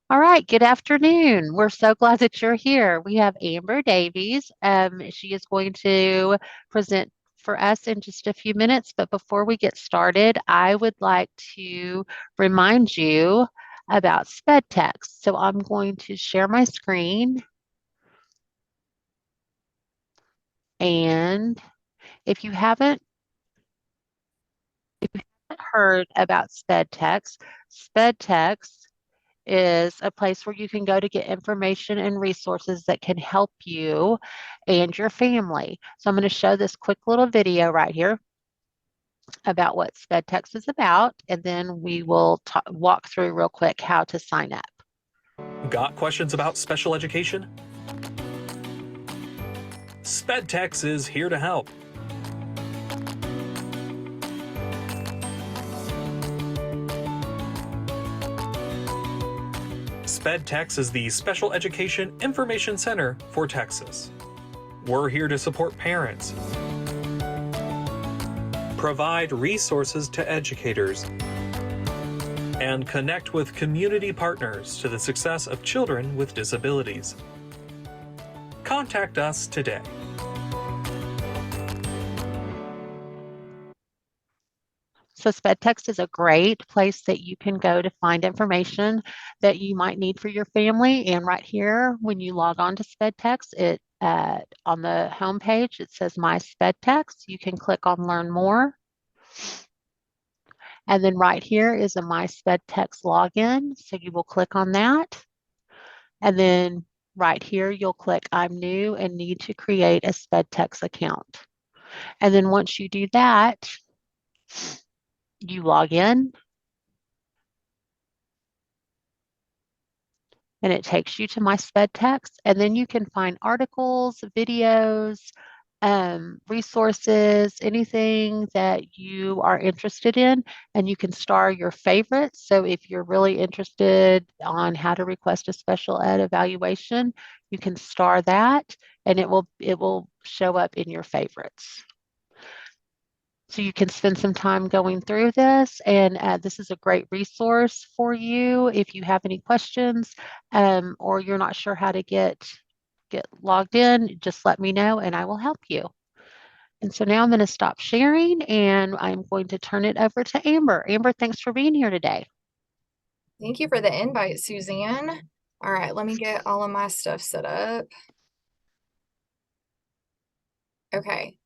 All right, good afternoon. We're so glad that you're here. We have Amber Davies. She is going to present for us in just a few minutes. But before we get started, I would like to remind you about sped text. So I'm going to share my screen. And if you haven't, if you haven't heard about sped text is a place where you can go to get information and resources that can help you and your family. So I'm going to show this quick little video right here about what SpedText is about, and then we will walk through real quick how to sign up. Got questions about special education? SpedText is here to help. SpedText is the Special Education Information Center for Texas. We're here to support parents, provide resources to educators, and connect with community partners to the success of children with disabilities. Contact us today. So SpedText is a great place that you can go to find information that you might need for your family. And right here, when you log on to SpedText, on the home page, it says My SpedText. You can click on Learn More. And then right here is a My SpedText login. So you will click on that. And then right here, you'll click I'm new and need to create a SpedText account. And then once you do that, you log in and it takes you to my SpedText. And then you can find articles, videos, resources, anything that you are interested in, and you can star your favorites. So if you're really interested on how to request a special ed evaluation, you can star that and it will show up in your favorites. So you can spend some time going through this, and this is a great resource for you if you have any questions or you're not sure how to get logged in, just let me know and I will help you. And so now I'm going to stop sharing and I'm going to turn it over to Amber. Amber, thanks for being here today. Thank you for the invite, Suzanne. All right, let me get all of my stuff set up. Okay.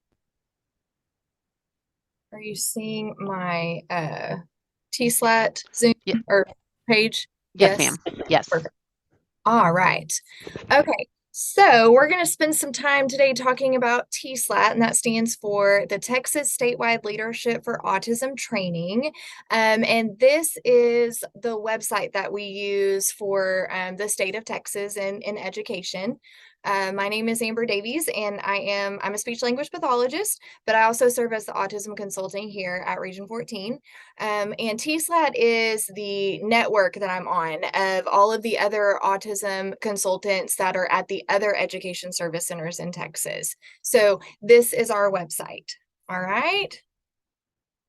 Are you seeing my TSLAT Zoom or page? Yes, ma'am. Yes. Perfect. All right. Okay. So we're going to spend some time today talking about TSLAT, and that stands for the Texas Statewide Leadership for Autism Training. And this is the website that we use for the state of Texas in education. My name is Amber Davies, and I'm a speech language pathologist, but I also serve as the autism consulting here at Region 14. And TSLAT is the network that I'm on of all of the other autism consultants that are at the other education service centers in Texas. So this is our website. All right.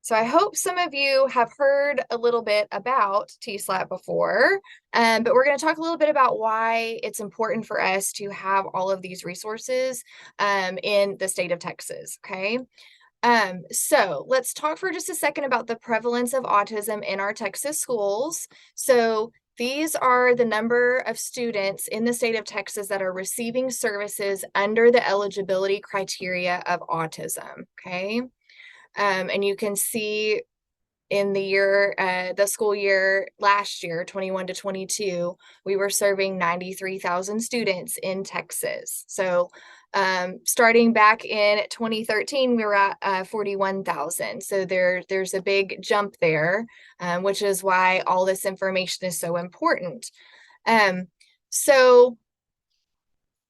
So I hope some of you have heard a little bit about TSLAT before, but we're going to talk a little bit about why it's important for us to have all of these resources in the state of Texas, okay? So let's talk for just a second about the prevalence of autism in our Texas schools. So these are the number of students in the state of Texas that are receiving services under the eligibility criteria of autism, okay? And you can see in the school year last year, 21 to 22, we were serving 93,000 students in Texas. So starting back in 2013, we were at 41,000. So there's a big jump there, which is why all this information is so important. So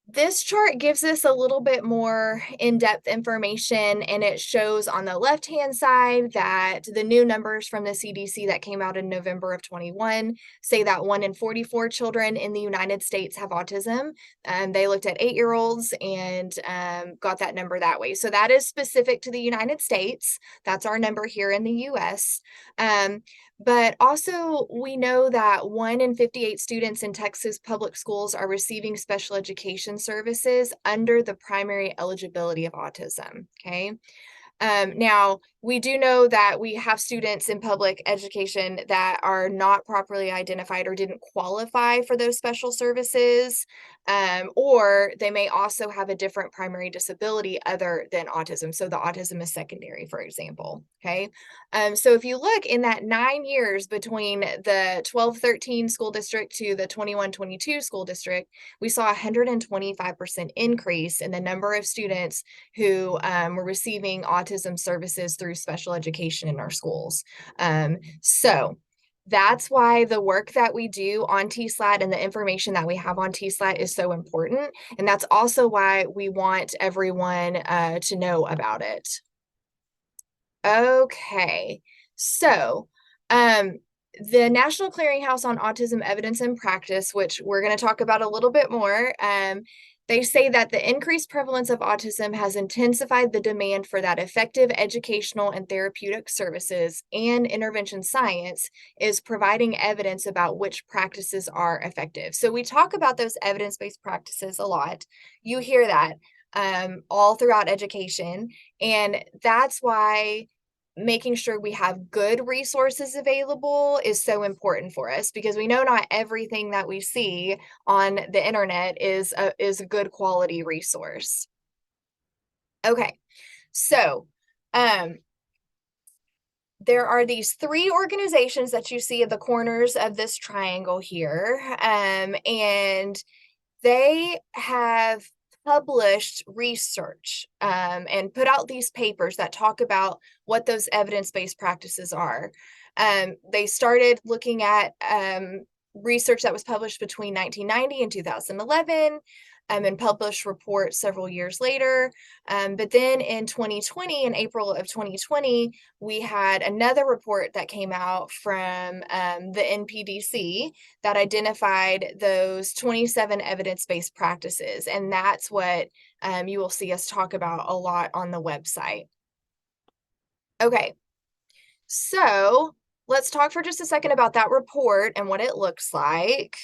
this chart gives us a little bit more in-depth information, and it shows on the left-hand side that the new numbers from the CDC that came out in November of 21 say that 1 in 44 children in the United States have autism. They looked at 8-year-olds and got that number that way. So that is specific to the United States. That's our number here in the US. But also, we know that 1 in 58 students in Texas public schools are receiving special education services under the primary eligibility of autism. Okay. Now, we do know that we have students in public education that are not properly identified or didn't qualify for those special services, or they may also have a different primary disability other than autism. So the autism is secondary, for example. Okay. So if you look in that 9 years between the 12-13 school district to the 21-22 school district, we saw a 125% increase in the number of students who were receiving autism services through special education in our schools. So that's why the work that we do on TSLAT and the information that we have on TSLAT is so important. And that's also why we want everyone to know about it. Okay, so the National Clearinghouse on Autism Evidence and Practice, which we're going to talk about a little bit more, they say that the increased prevalence of autism has intensified the demand for that effective educational and therapeutic services, and intervention science is providing evidence about which practices are effective. So we talk about those evidence-based practices a lot. You hear that all throughout education, and that's why making sure we have good resources available is so important for us, because we know not everything that we see on the internet is a good quality resource. Okay, so there are these 3 organizations that you see at the corners of this triangle here, and they have published research and put out these papers that talk about what those evidence-based practices are. They started looking at research that was published between 1990 and 2011, and published reports several years later. But then in 2020, in April of 2020, we had another report that came out from the NPDC that identified those 27 evidence-based practices. And that's what you will see us talk about a lot on the website. Okay, so let's talk for just a second about that report and what it looks like.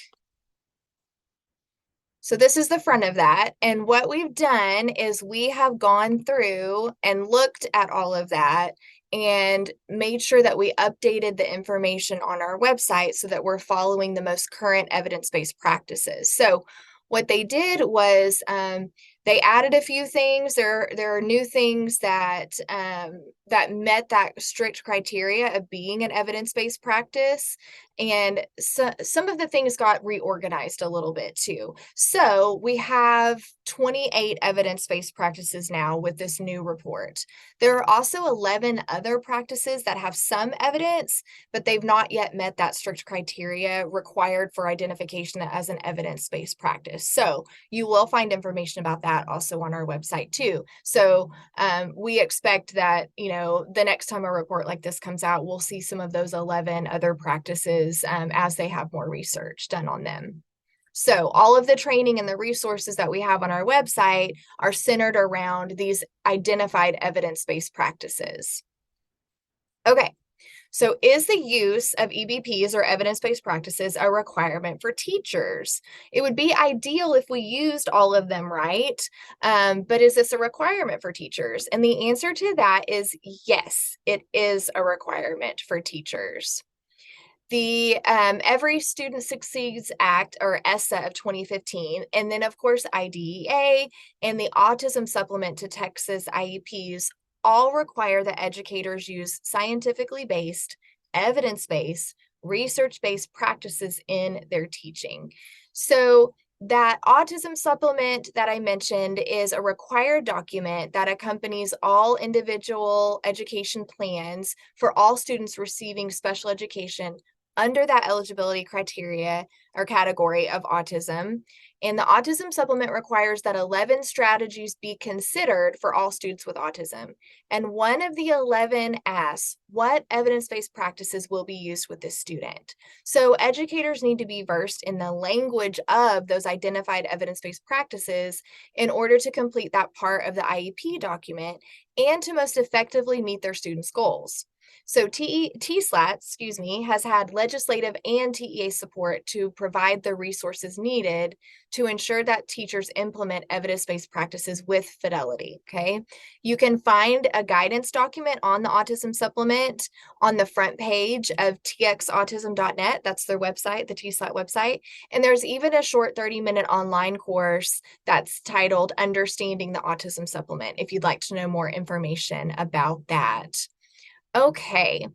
So this is the front of that. And what we've done is we have gone through and looked at all of that and made sure that we updated the information on our website so that we're following the most current evidence-based practices. So what they did was they added a few things. There are new things that that met that strict criteria of being an evidence-based practice, and so some of the things got reorganized a little bit too. So we have 28 evidence-based practices now with this new report. There are also 11 other practices that have some evidence, but they've not yet met that strict criteria required for identification as an evidence-based practice. So you will find information about that also on our website too. So we expect that, the next time a report like this comes out, we'll see some of those 11 other practices as they have more research done on them. So all of the training and the resources that we have on our website are centered around these identified evidence-based practices. Okay. So is the use of EBPs or evidence-based practices a requirement for teachers? It would be ideal if we used all of them, right? But is this a requirement for teachers? And the answer to that is yes, it is a requirement for teachers. The Every Student Succeeds Act, or ESSA, of 2015, and then of course IDEA and the Autism Supplement to Texas IEPs all require that educators use scientifically based, evidence-based, research-based practices in their teaching. So that autism supplement that I mentioned is a required document that accompanies all individual education plans for all students receiving special education under that eligibility criteria or category of autism. And the autism supplement requires that 11 strategies be considered for all students with autism. And one of the 11 asks, what evidence-based practices will be used with this student? So educators need to be versed in the language of those identified evidence-based practices in order to complete that part of the IEP document and to most effectively meet their students' goals. So TSLAT, excuse me, has had legislative and TEA support to provide the resources needed to ensure that teachers implement evidence-based practices with fidelity, okay? You can find a guidance document on the Autism Supplement on the front page of txautism.net. That's their website, the TSLAT website. And there's even a short 30-minute online course that's titled Understanding the Autism Supplement, if you'd like to know more information about that. Okay.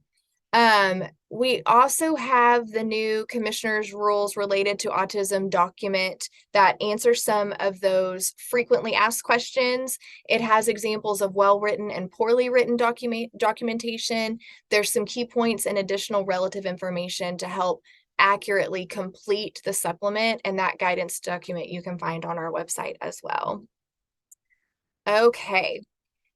We also have the new commissioner's rules related to autism document that answers some of those frequently asked questions. It has examples of well-written and poorly written documentation. There's some key points and additional relative information to help accurately complete the supplement, and that guidance document you can find on our website as well. Okay,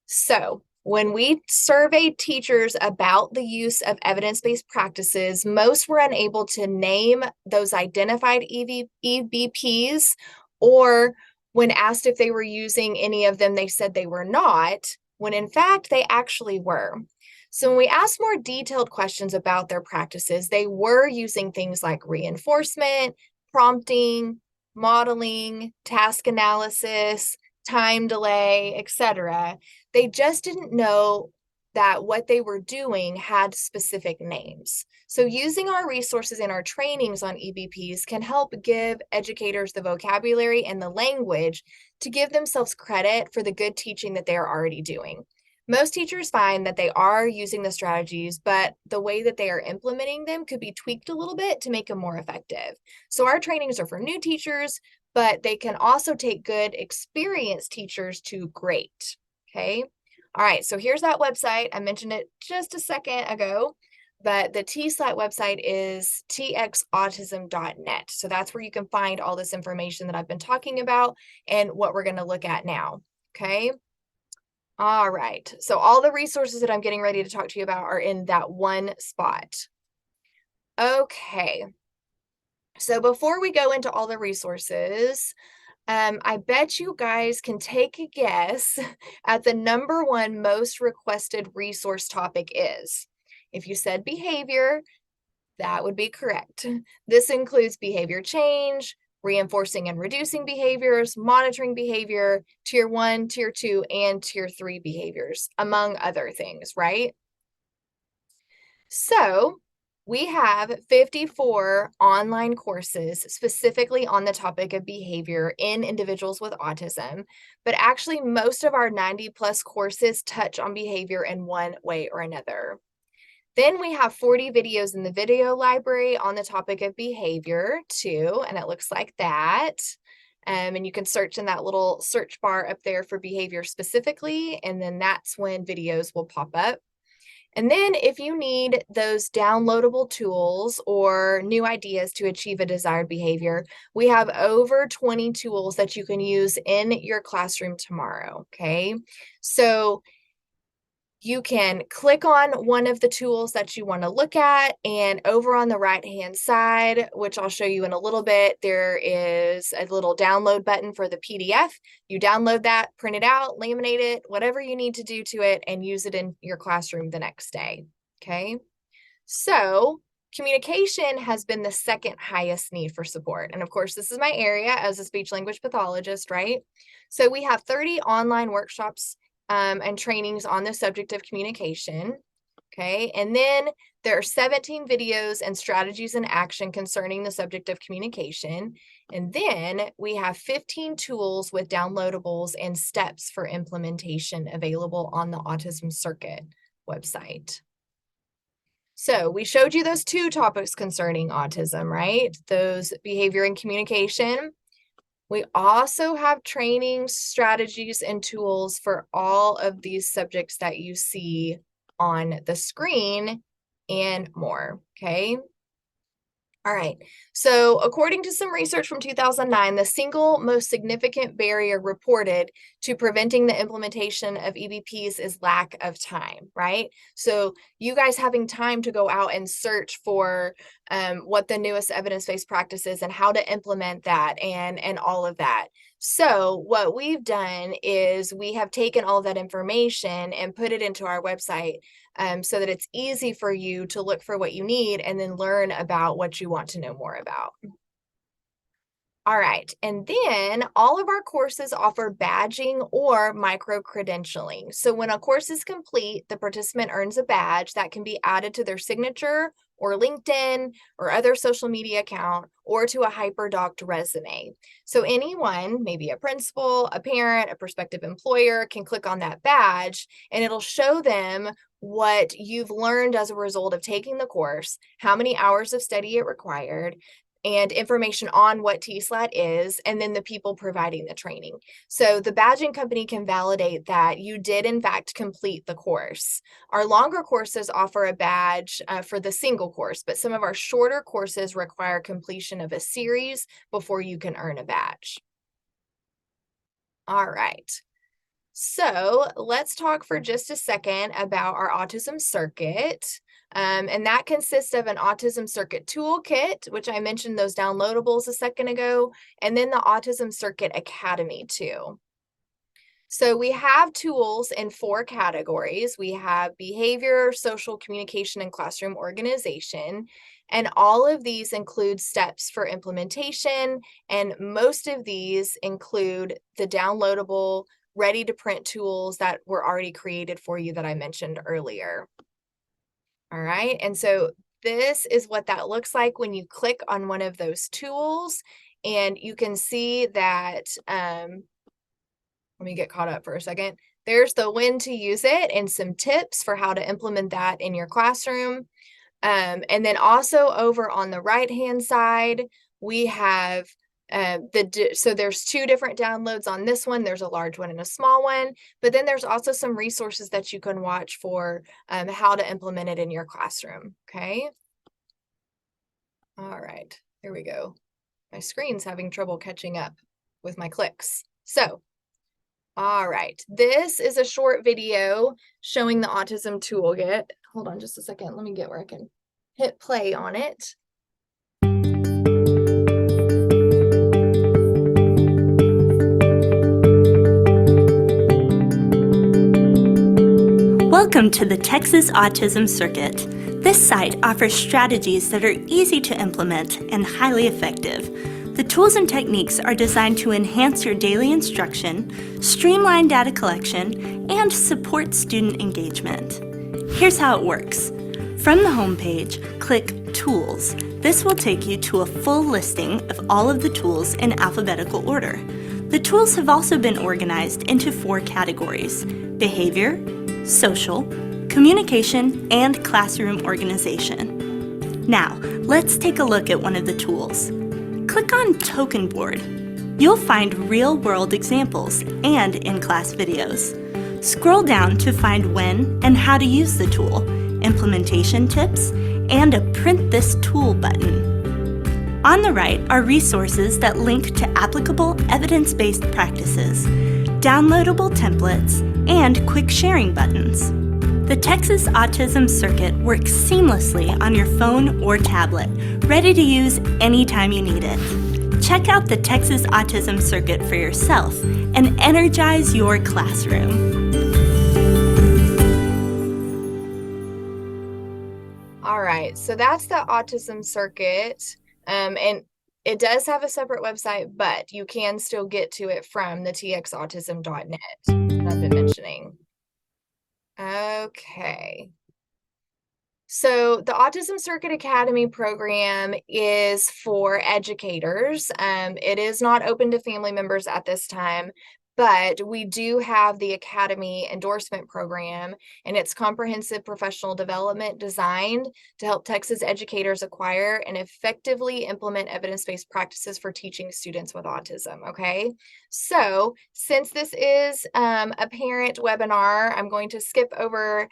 so when we surveyed teachers about the use of evidence-based practices, most were unable to name those identified EBPs, or when asked if they were using any of them, they said they were not, when in fact they actually were. So when we asked more detailed questions about their practices, they were using things like reinforcement, prompting, modeling, task analysis, time delay, etc. They just didn't know that what they were doing had specific names. So using our resources in our trainings on EBPs can help give educators the vocabulary and the language to give themselves credit for the good teaching that they are already doing. Most teachers find that they are using the strategies, but the way that they are implementing them could be tweaked a little bit to make them more effective. So our trainings are for new teachers, but they can also take good experienced teachers to great, okay? All right, so here's that website. I mentioned it just a second ago, but the TSLAT website is txautism.net. So that's where you can find all this information that I've been talking about and what we're gonna look at now, okay? All right, so all the resources that I'm getting ready to talk to you about are in that one spot. Okay, so before we go into all the resources, I bet you guys can take a guess at the #1 most requested resource topic is. If you said behavior, that would be correct. This includes behavior change, reinforcing and reducing behaviors, monitoring behavior, tier 1, tier 2, and tier 3 behaviors, among other things, right? So we have 54 online courses specifically on the topic of behavior in individuals with autism, but actually most of our 90+ courses touch on behavior in one way or another. Then we have 40 videos in the video library on the topic of behavior too, and it looks like that. And you can search in that little search bar up there for behavior specifically, and then that's when videos will pop up. And then if you need those downloadable tools or new ideas to achieve a desired behavior, we have over 20 tools that you can use in your classroom tomorrow, okay? So you can click on one of the tools that you want to look at, and over on the right-hand side, which I'll show you in a little bit, there is a little download button for the PDF. You download that, print it out, laminate it, whatever you need to do to it, and use it in your classroom the next day, okay? So communication has been the second highest need for support. And of course, this is my area as a speech language pathologist, right? So we have 30 online workshops and trainings on the subject of communication, okay? And then there are 17 videos and strategies in action concerning the subject of communication. And then we have 15 tools with downloadables and steps for implementation available on the Autism Circuit website. So we showed you those 2 topics concerning autism, right? Those behavior and communication. We also have training strategies and tools for all of these subjects that you see on the screen and more, okay? All right, so according to some research from 2009, the single most significant barrier reported to preventing the implementation of EBPs is lack of time, right? So you guys having time to go out and search for what the newest evidence-based practice is and how to implement that and all of that. So what we've done is we have taken all of that information and put it into our website so that it's easy for you to look for what you need and then learn about what you want to know more about. All right, and then all of our courses offer badging or micro-credentialing. So when a course is complete, the participant earns a badge that can be added to their signature or LinkedIn or other social media account or to a hyperdocked resume. So anyone, maybe a principal, a parent, a prospective employer, can click on that badge and it'll show them what you've learned as a result of taking the course, how many hours of study it required, and information on what TSLAT is, and then the people providing the training. So the badging company can validate that you did in fact complete the course. Our longer courses offer a badge for the single course, but some of our shorter courses require completion of a series before you can earn a badge. All right. So let's talk for just a second about our autism circuit. And that consists of an autism circuit toolkit, which I mentioned those downloadables a second ago, and then the Autism Circuit Academy too. So we have tools in 4 categories. We have behavior, social communication, and classroom organization. And all of these include steps for implementation. And most of these include the downloadable, ready to print tools that were already created for you that I mentioned earlier. All right, and so this is what that looks like when you click on one of those tools, and you can see that, let me get caught up for a second. There's the when to use it and some tips for how to implement that in your classroom. And then also over on the right-hand side, we have so there's 2 different downloads on this one. There's a large one and a small one, but then there's also some resources that you can watch for how to implement it in your classroom. Okay. All right, here we go. My screen's having trouble catching up with my clicks. So, all right, this is a short video showing the autism toolkit. Hold on just a second. Let me get where I can hit play on it. Welcome to the Texas Autism Circuit. This site offers strategies that are easy to implement and highly effective. The tools and techniques are designed to enhance your daily instruction, streamline data collection, and support student engagement. Here's how it works. From the homepage, click Tools. This will take you to a full listing of all of the tools in alphabetical order. The tools have also been organized into 4 categories: behavior, social, communication, and classroom organization. Now, let's take a look at one of the tools. Click on Token Board. You'll find real-world examples and in-class videos. Scroll down to find when and how to use the tool, implementation tips, and a Print This Tool button. On the right are resources that link to applicable evidence-based practices, downloadable templates, and quick sharing buttons. The Texas Autism Circuit works seamlessly on your phone or tablet, ready to use anytime you need it. Check out the Texas Autism Circuit for yourself and energize your classroom. All right, so that's the Autism Circuit, and it does have a separate website, but you can still get to it from the txautism.net that I've been mentioning. Okay. So the Autism Circuit Academy program is for educators. It is not open to family members at this time, but we do have the Academy endorsement program, and it's comprehensive professional development designed to help Texas educators acquire and effectively implement evidence-based practices for teaching students with autism. Okay, so since this is a parent webinar, I'm going to skip over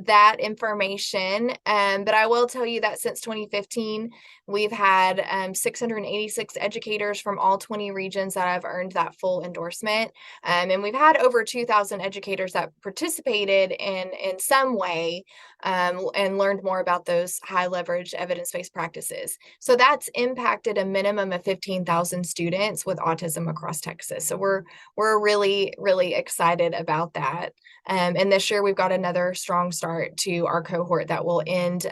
that information. But I will tell you that since 2015, we've had 686 educators from all 20 regions that have earned that full endorsement. And we've had over 2,000 educators that participated in some way and learned more about those high leverage evidence-based practices. So that's impacted a minimum of 15,000 students with autism across Texas. So we're really, really excited about that. And this year we've got another strong start to our cohort that will end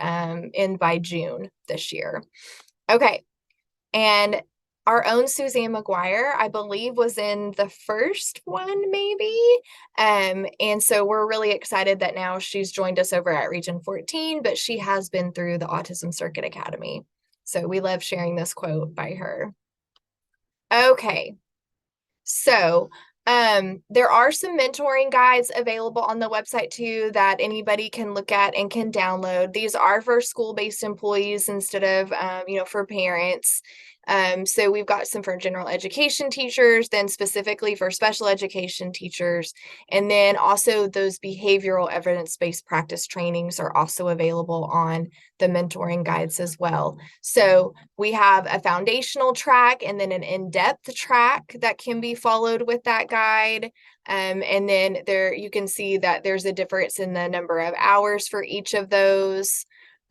by June this year. Okay, and our own Suzanne McGuire, I believe, was in the first one, maybe. And so we're really excited that now she's joined us over at Region 14, but she has been through the Autism Circuit Academy. So we love sharing this quote by her. Okay, so there are some mentoring guides available on the website too that anybody can look at and can download. These are for school-based employees instead of, for parents. So we've got some for general education teachers, then specifically for special education teachers, and then also those behavioral evidence-based practice trainings are also available on the mentoring guides as well. So we have a foundational track and then an in-depth track that can be followed with that guide. And then there you can see that there's a difference in the number of hours for each of those.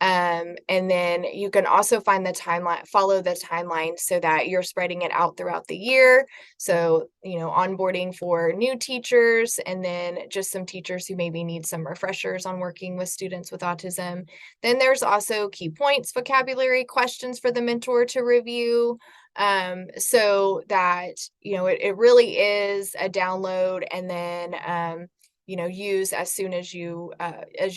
And then you can also find the timeline, follow the timeline so that you're spreading it out throughout the year. So, onboarding for new teachers and then just some teachers who maybe need some refreshers on working with students with autism. Then there's also key points, vocabulary questions for the mentor to review. So that, it really is a download and then, use as soon as you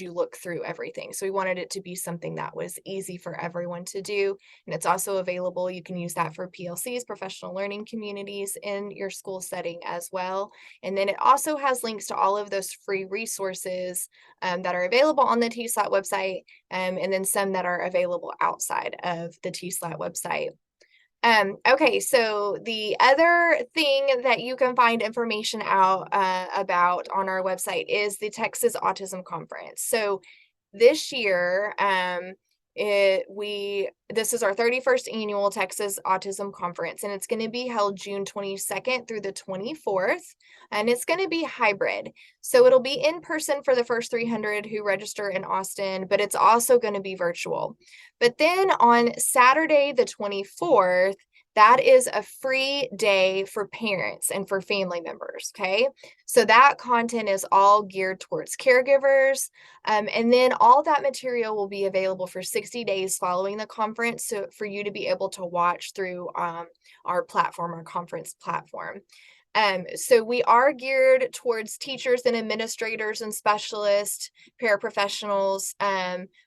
look through everything. So we wanted it to be something that was easy for everyone to do. And it's also available. You can use that for PLCs, professional learning communities in your school setting as well. And then it also has links to all of those free resources that are available on the TSLAT website, and then some that are available outside of the TSLAT website. Okay, so the other thing that you can find information out about on our website is the Texas Autism Conference. So this year, this is our 31st annual Texas Autism Conference, and it's going to be held June 22nd through the 24th, and it's going to be hybrid. So it'll be in person for the first 300 who register in Austin, but it's also going to be virtual. But then on Saturday, the 24th, that is a free day for parents and for family members, okay? So that content is all geared towards caregivers. And then all that material will be available for 60 days following the conference, so for you to be able to watch through our platform, our conference platform. So we are geared towards teachers and administrators and specialists, paraprofessionals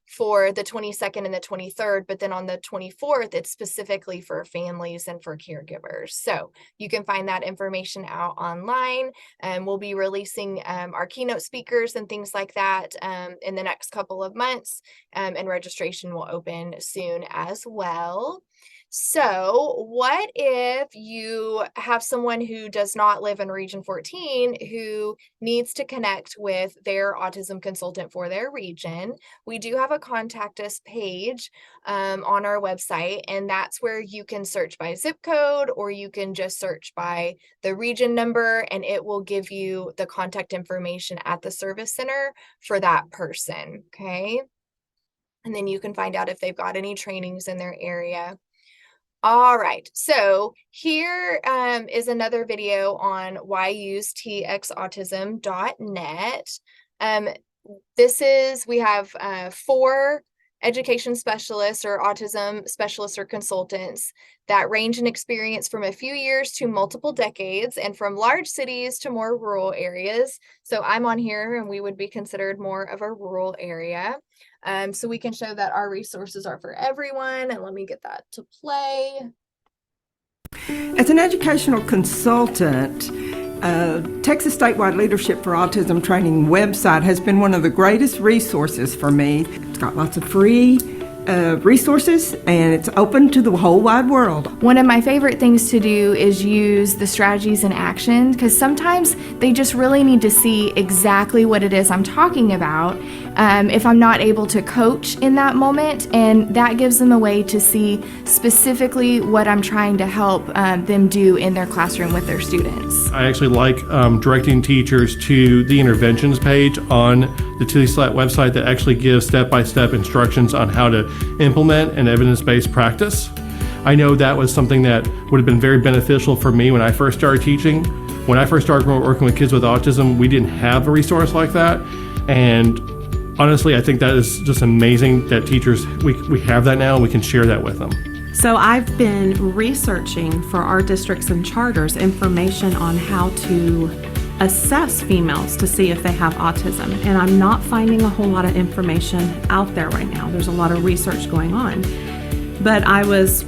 for the 22nd and the 23rd, but then on the 24th, it's specifically for families and for caregivers. So you can find that information out online, and we'll be releasing our keynote speakers and things like that in the next couple of months, and registration will open soon as well. So what if you have someone who does not live in Region 14 who needs to connect with their autism consultant for their region? We do have a contact us page on our website, and that's where you can search by zip code, or you can just search by the region number, and it will give you the contact information at the service center for that person, okay? And then you can find out if they've got any trainings in their area. All right, so here is another video on why use txautism.net. We have 4 education specialists or autism specialists or consultants that range in experience from a few years to multiple decades, and from large cities to more rural areas. So I'm on here and we would be considered more of a rural area. So we can show that our resources are for everyone. And let me get that to play. As an educational consultant, Texas Statewide Leadership for Autism Training website has been one of the greatest resources for me. It's got lots of free resources, and it's open to the whole wide world. One of my favorite things to do is use the strategies in action, because sometimes they just really need to see exactly what it is I'm talking about if I'm not able to coach in that moment, and that gives them a way to see specifically what I'm trying to help them do in their classroom with their students. I actually like directing teachers to the interventions page on the TSLAT website that actually gives step-by-step instructions on how to implement an evidence-based practice. I know that was something that would have been very beneficial for me when I first started teaching. When I first started working with kids with autism, we didn't have a resource like that. And honestly, I think that is just amazing that teachers, we have that now and we can share that with them. So I've been researching for our districts and charters information on how to assess females to see if they have autism. And I'm not finding a whole lot of information out there right now. There's a lot of research going on. But I was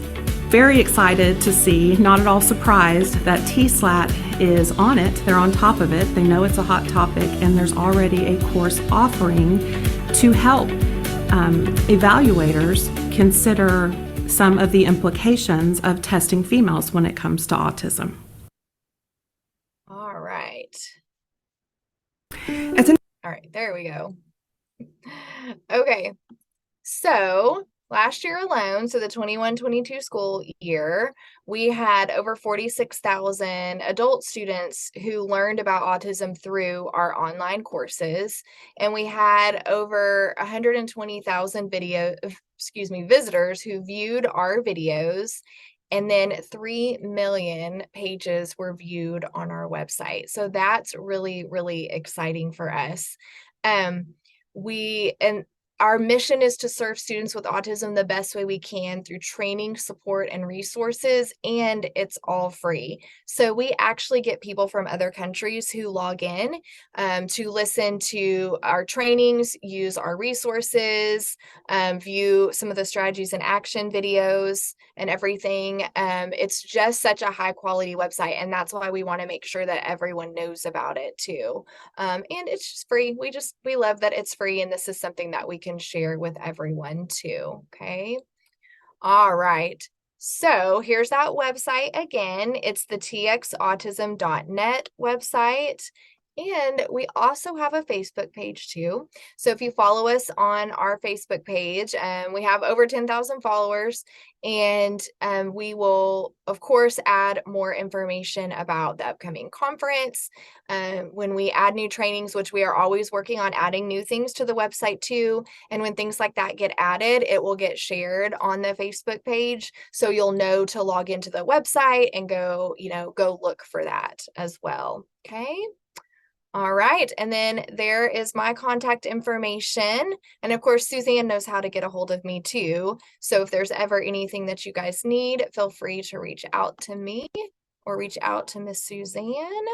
very excited to see, not at all surprised, that TSLAT is on it. They're on top of it. They know it's a hot topic, and there's already a course offering to help evaluators consider some of the implications of testing females when it comes to autism. All right. All right, there we go. Okay, so last year alone, so the 21-22 school year, we had over 46,000 adult students who learned about autism through our online courses, and we had over 120,000 visitors who viewed our videos, and then 3 million pages were viewed on our website. So that's really, really exciting for us. Our mission is to serve students with autism the best way we can through training, support, and resources, and it's all free. So we actually get people from other countries who log in to listen to our trainings, use our resources, view some of the strategies and action videos and everything. It's just such a high quality website, and that's why we want to make sure that everyone knows about it too. And it's just free. We love that it's free, and this is something that we can share with everyone too. Okay. All right. So here's that website again. It's the txautism.net website. And we also have a Facebook page too. So if you follow us on our Facebook page, we have over 10,000 followers, and we will, of course, add more information about the upcoming conference. When we add new trainings, which we are always working on adding new things to the website too. And when things like that get added, it will get shared on the Facebook page. So you'll know to log into the website and go look for that as well. Okay. All right, and then there is my contact information. And of course, Suzanne knows how to get a hold of me too. So if there's ever anything that you guys need, feel free to reach out to me or reach out to Miss Suzanne.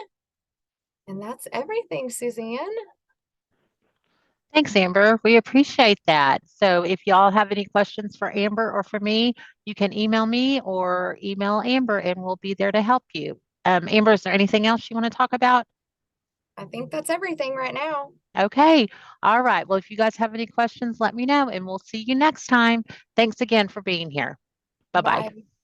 And that's everything, Suzanne. Thanks, Amber. We appreciate that. So if y'all have any questions for Amber or for me, you can email me or email Amber, and we'll be there to help you. Amber, is there anything else you want to talk about? I think that's everything right now. Okay. All right. Well, if you guys have any questions, let me know, and we'll see you next time. Thanks again for being here. Bye-bye. Bye.